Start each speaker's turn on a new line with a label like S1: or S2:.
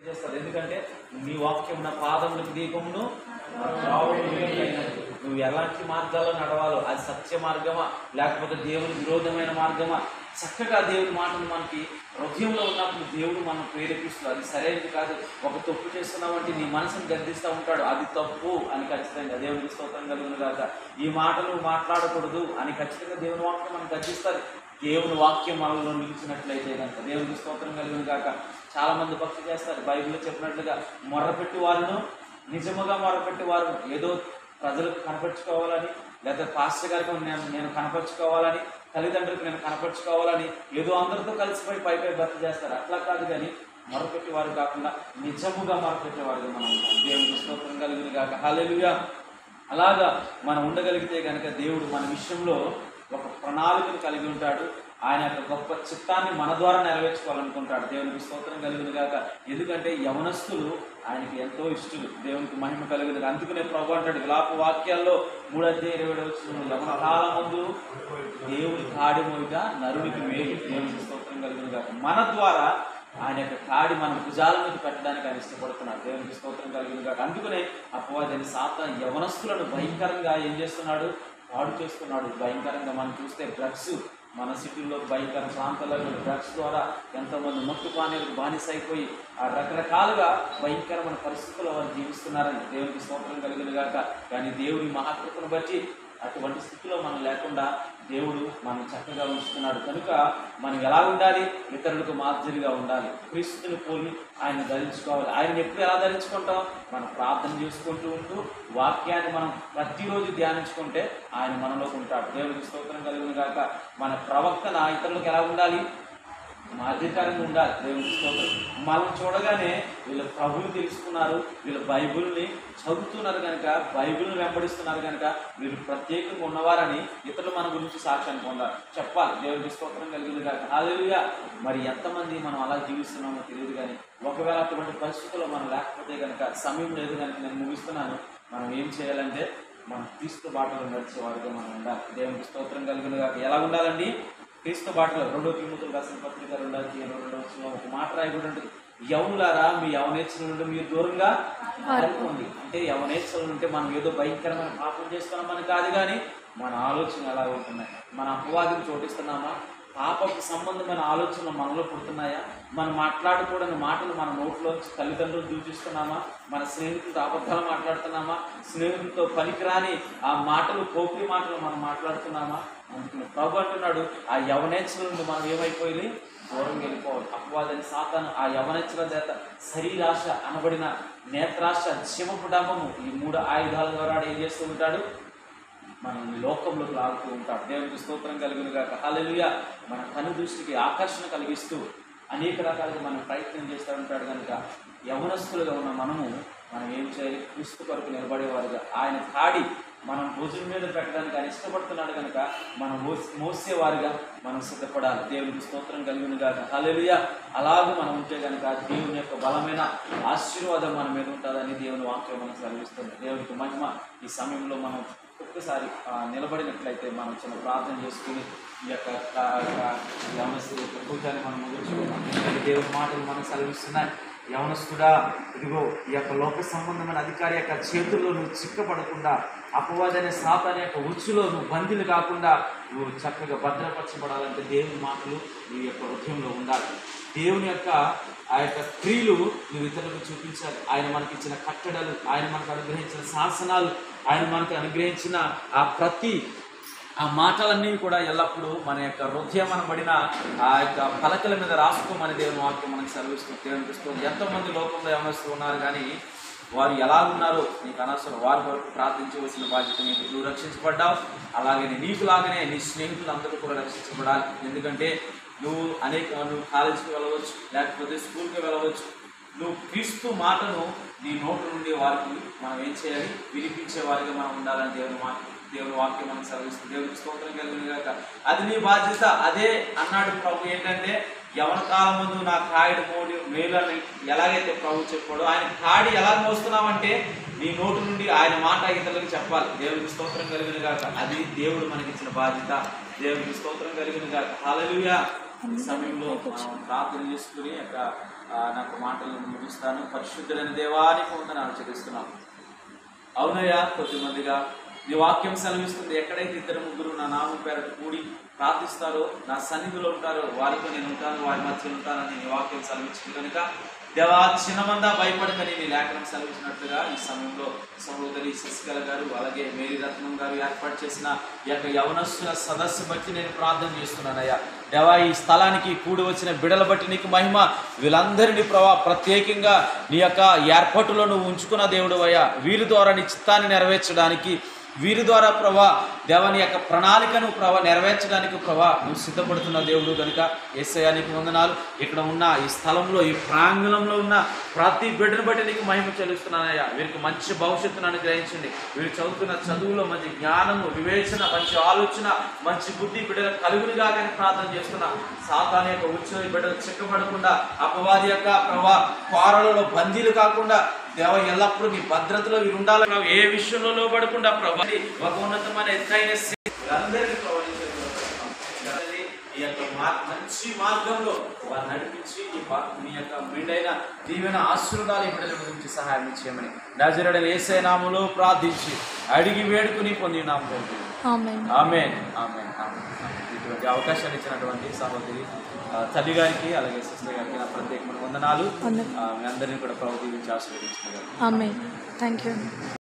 S1: చేస్తారు. ఎందుకంటే నీ వాక్యం నా పాదములకు దీపమును నువ్వు ఎలాంటి మార్గాల్లో నడవాలో, అది సత్య మార్గమా లేకపోతే దేవుని విరోధమైన మార్గమా, చక్కగా దేవుని మాటలు మనకి హృదయంలో ఉన్నప్పుడు దేవుడు మనం ప్రేరేపిస్తుంది. అది సరైనది కాదు, ఒక తప్పు చేస్తున్నామంటే నీ మనసును గద్దిస్తూ ఉంటాడు, అది తప్పు అని ఖచ్చితంగా దేవునికి స్తోత్రం కలుగును గాక. ఈ మాటలు మాట్లాడకూడదు అని ఖచ్చితంగా దేవుని వాక్యం మనం గద్దిస్తుంది. దేవుని వాక్యం మనలో నిలిచినట్లయితే కనుక దేవునికి స్తోత్రం కలుగును గాక. చాలా మంది భక్తి చేస్తారు. బైబిల్లో చెప్పినట్లుగా మొర్రపెట్టి వారును, నిజముగా మొర్రపెట్టి వారు ఏదో ప్రజలకు కనపరుచుకోవాలని, లేదా పాస్టర్ గారికి నేను కనపరుచుకోవాలని, తల్లిదండ్రులకు నేను కనపరుచుకోవాలని ఏదో అందరితో కలిసిపోయి పై భక్తి చేస్తారు. అట్లా కాదు, కానీ మొరపెట్టేవారు కాకుండా నిజముగా మొరపెట్టేవారుగా మనం దేవునికి స్తోత్రం కలుగును గాక. హల్లెలూయా. అలాగా మనం ఉండగలిగితే కనుక దేవుడు మన విషయంలో ఒక ప్రణాళికను కలిగి ఉంటాడు. ఆయన యొక్క గొప్ప చిత్తాన్ని మన ద్వారా నెరవేర్చుకోవాలనుకుంటాడు. దేవునికి స్తోత్రం కలుగును గాక. ఎందుకంటే యవనస్తులు ఆయనకి ఎంతో ఇష్టలు. దేవునికి మహిమ కలుగును. అందుకనే ప్రభు అంటాడు విలాప వాక్యాల్లో 3:27 యవన కాలం ముందు దేవుని కాడి మోయిట నరునికి మేలు. దేవునికి స్తోత్రం కలుగును గాక. మన ద్వారా ఆయన యొక్క కాడి మన భుజాల మీద పెట్టడానికి ఆయన ఇష్టపడుతున్నాడు. దేవునికి స్తోత్రం కలుగును గాక. అందుకనే అపవాది సాతాను యవనస్తులను భయంకరంగా ఏం చేస్తున్నాడు, పాడు చేస్తున్నాడు. భయంకరంగా మనం చూస్తే డ్రగ్స్, మన సిటీల్లో భయంకర ప్రాంతాలలో డ్రగ్స్ ద్వారా ఎంతోమంది మత్తు పానీయాలకు బానిస అయిపోయి ఆ రకరకాలుగా భయంకరమైన పరిస్థితుల్లో వారు జీవిస్తున్నారని దేవునికి స్తోత్రం కలుగును గాక. కానీ దేవుని మహాకృపను బట్టి అటువంటి స్థితిలో మనం లేకుండా దేవుడు మనం చక్కగా ఉంచుతున్నాడు. కనుక మనం ఎలా ఉండాలి, ఇతరులకు మాదిరిగా ఉండాలి. క్రీస్తుని పోలి ఆయన ధరించుకోవాలి. ఆయన ఎప్పుడు ఎలా ధరించుకుంటాం, మనం ప్రార్థన చేసుకుంటూ ఉంటూ వాక్యాన్ని మనం ప్రతిరోజు ధ్యానించుకుంటే ఆయన మనలోకి ఉంటాడు. దేవునికి స్తోత్రం కలుగును గాక. మన ప్రవక్తన ఇతరులకు ఎలా ఉండాలి, మాదిరికరంగా ఉండాలి. దేవునికి స్తోత్రం. మనం చూడగానే వీళ్ళు ప్రభువుని తెలుసుకున్నారు, వీళ్ళు బైబిల్ని చదువుతున్నారు కనుక, బైబిల్ని వెంబడిస్తున్నారు కనుక వీళ్ళు ప్రత్యేకంగా ఉన్నవారని ఇతరులు మన గురించి సాక్ష్యాన్ని పొందాలి, చెప్పాలి. దేవునికి స్తోత్రం కలిగింది కాక. హల్లెలూయా. మరి ఎంతమంది మనం అలా జీవిస్తున్నామో తెలియదు, కానీ ఒకవేళ అటువంటి పరిస్థితుల్లో మనం లేకపోతే కనుక, సమయం లేదు కనుక నేను ముగిస్తున్నాను. మనం ఏం చేయాలంటే మనం క్రీస్తు బాటలో నడిచేవారుగా మనం ఉండాలి. దేవునికి స్తోత్రం కలిగింది కాక. ఎలా ఉండాలండి, క్రీస్తు బాటలో 2 తిమోతి రాసిన పత్రిక 2:22 ఒక మాట రాయబడి ఉంటుంది, యవనులారా మీ యవనేచ్ఛల నుండి మీరు దూరంగా వెళ్ళిపోండి. అంటే యవనేచ్ఛల నుండి మనం ఏదో భయంకరమైన పాపం చేస్తున్నామని కాదు, కానీ మన ఆలోచన ఎలా ఉంటున్నాయి, మన అపవాదిని చోటిస్తున్నామా, పాపకు సంబంధమైన ఆలోచనలు మనలో పుడుతున్నాయా, మనం మాట్లాడకూడని మాటలు మన నోట్లోంచి తల్లిదండ్రులు దూచిస్తున్నామా, మన స్నేహితులతో అబద్ధాలు మాట్లాడుతున్నామా, స్నేహితులతో పనికిరాని ఆ మాటలు పోకిరి మాటలు మనం మాట్లాడుతున్నామా. అందుకని ప్రభు అంటున్నాడు ఆ యవనేచ్ఛల నుండి మనం ఏమైపోయి దూరం వెళ్ళిపోవాలి. అపవాదని సాతాను ఆ యవనేచ్ఛల చేత శరీరాశ అనబడిన నేత్రాశ, జీవపు డంబము, ఈ 3 ఆయుధాల ద్వారా ఏం చేస్తూ ఉంటాడు, మనం ఈ లోకంలోకి లాగుతూ ఉంటాడు. దేవునికి స్తోత్రం కలుగును గాక. హల్లెలూయా. మన కను దృష్టికి ఆకర్షణ కలిగిస్తూ అనేక రకాలుగా మనం ప్రయత్నం చేస్తూ ఉంటాడు. కనుక యవనస్తులుగా ఉన్న మనం ఏం చేయాలి, క్రీస్తు కొరకు నిలబడేవారుగా, ఆయన కాడి మనం భుజం మీద పెట్టడానికి ఆయన ఇష్టపడుతున్నాడు కనుక మనం మోసేవారిగా మనం సిద్ధపడాలి. దేవునికి స్తోత్రం కలుగును గాక. హల్లెలూయా. అలాగే మనం ఉంటే కనుక దేవుని యొక్క బలమైన ఆశీర్వాదం మన మీద ఉంటుందని దేవుని వాక్యం మనం సెలవిస్తుంది. దేవునికి మహిమ. ఈ సమయంలో మనం ఒక్కసారి నిలబడినట్లయితే మనం చిన్న ప్రార్థన చేసుకుని ఈ యొక్క పూజాన్ని మనం ముగించుకున్నాం. దేవుని మాటలు మనకు సెలవిస్తున్నాయి. యవనస్తుడా, ఇదిగో ఈ యొక్క లోక సంబంధమైన అధికారి యొక్క చేతుల్లో నువ్వు చిక్కపడకుండా, అపవాదనే సాతాను యొక్క ఉచ్చులో నువ్వు బందీలు కాకుండా నువ్వు చక్కగా భద్రపరచబడాలంటే దేవుని మాటలు నీ యొక్క హృదయంలో ఉండాలి. దేవుని యొక్క ఆ యొక్క క్రియలు నువ్వు ఇతరులకు చూపించాలి. ఆయన మనకి ఇచ్చిన కట్టడలు, ఆయన మనకు అనుగ్రహించిన శాసనాలు, ఆయన మనకు అనుగ్రహించిన ఆ ప్రతి ఆ మాటలన్నీ కూడా ఎల్లప్పుడూ మన యొక్క హృదయం అనబడిన ఆ యొక్క పలకల మీద రాసుకోమని దేవుని వాక్యం మనకు సెలవిస్తుంది. దేవునిపిస్తుంది. ఎంతోమంది లోకంలో యవనస్తులు ఉన్నారు, కానీ వారు ఎలా ఉన్నారో నీకు అనవసరం. వారి వరకు ప్రార్థించవలసిన బాధ్యత నీకు. నువ్వు రక్షించబడ్డావు, అలాగే నీకులాగానే నీ స్నేహితులు అందరూ కూడా రక్షించబడాలి. ఎందుకంటే నువ్వు కాలేజీకి వెళ్ళవచ్చు, లేకపోతే స్కూల్కి వెళ్ళవచ్చు. నువ్వు క్రీస్తు మాటను నీ నోటు నుండి వారికి మనం ఏం చేయాలి, వినిపించే వారిగా మనం ఉండాలని దేవుని వాక్యం మనకు సెలవిస్తుంది. దేవునికి స్తోత్రం కలుగును గాక. అది నీ బాధ్యత. అదే అన్నాడు ప్రభు, ఏంటంటే యవన కాలం ముందు నా కాడి మేలు అని ఎలాగైతే ప్రభు చెప్పాడో, ఆయన కాడి ఎలా మోస్తున్నామంటే నీ నోటు నుండి ఆయన మాట ఇతరులకు చెప్పాలి. దేవునికి స్తోత్రం కలుగును గాక. అది దేవుడు మనకి ఇచ్చిన బాధ్యత. దేవునికి స్తోత్రం కలుగును గాక. హల్లెలూయా. సమయంలో ప్రార్థన చేసుకుని నాకు మాటలను ముగిస్తాను. పరిశుద్ధులైన దేవానికి వందనాలు చెల్లిస్తున్నాను. అవునయ్యా, కొద్దిమందిగా నీ వాక్యం సెలవిస్తుంది, ఎక్కడైతే 2-3 నా నామం పేరట కూడి ప్రార్థిస్తారో, నా సన్నిధిలో ఉంటారో, వారితో నేను ఉంటాను, వారి మధ్య ఉంటానని నీ వాక్యం సెలవించింది కనుక దేవా, చిన్నమందా భయపడకని నీ లేఖనం సెలవించినట్లుగా ఈ సమయంలో సహోదరి శశికళ గారు అలాగే మేరీ రత్నం గారు ఏర్పాటు చేసిన ఈ యొక్క యవనస్తుల సదస్సు బట్టి నేను ప్రార్థన చేస్తున్నానయ్యా. దేవా, ఈ స్థలానికి కూడి వచ్చిన బిడల బట్టి నీకు మహిమ. వీళ్ళందరినీ ప్రభా ప్రత్యేకంగా నీ యొక్క ఏర్పాటులో నువ్వు ఉంచుకున్న దేవుడు అయ్యా. వీరి ద్వారా నీ చిత్తాన్ని నెరవేర్చడానికి, వీరి ద్వారా ప్రభా దేవాని యొక్క ప్రణాళికను ప్రభా నెరవేర్చడానికి ప్రభా నువ్వు సిద్ధపడుతున్న దేవుడు కనుక యేసయ్యా నీకు వందనాలు. ఇక్కడ ఉన్న ఈ స్థలంలో, ఈ ప్రాంగణంలో ఉన్న ప్రతి బిడ్డను బట్టి నీకు మహిమ చెల్లిస్తున్నానయ్యా. వీరికి మంచి భవిష్యత్తును అనుగ్రహించండి. వీరు చదువుతున్న చదువులో మంచి జ్ఞానము, వివేచన, మంచి ఆలోచన, మంచి బుద్ధి బిడ్డలకు కలుగునిగా కానీ ప్రార్థన చేస్తున్నా. సాతాను యొక్క ఉచ్చుని బిడ్డలు చిక్కబడకుండా, అపవాది యొక్క ప్రభా కోరలలో బందీలు కాకుండా దేవ ఎల్లప్పుడూ నీ భద్రతలో వీరు ఉండాలి. ఏ విషయంలో లోబడకుండా ప్రభా ఒక ఉన్నతమైన ఎత్తైన ఈ యొక్క మంచి మార్గంలో వారు నడిపించి నీ యొక్క మెండైన దీవెన ఆశీర్వాదాలు ఈ బిడ్డల గురించి సహాయం చేయమని నజరేయుడైన యేసయ్య నామములో ప్రార్థించి అడిగి వేడుకుని పొంది నామములో ఆమేన్ ఆమేన్ ఆమేన్. ఇటువంటి అవకాశాన్ని ఇచ్చినటువంటి సహోదరి తల్లి గారికి అలాగే సిస్టర్ గారికి నా ప్రత్యేకమైన వందనాలు. మీ అందరినీ కూడా ప్రభువు దీవించి ఆశీర్వదించుకున్నారు.
S2: ఆమేన్. థాంక్యూ.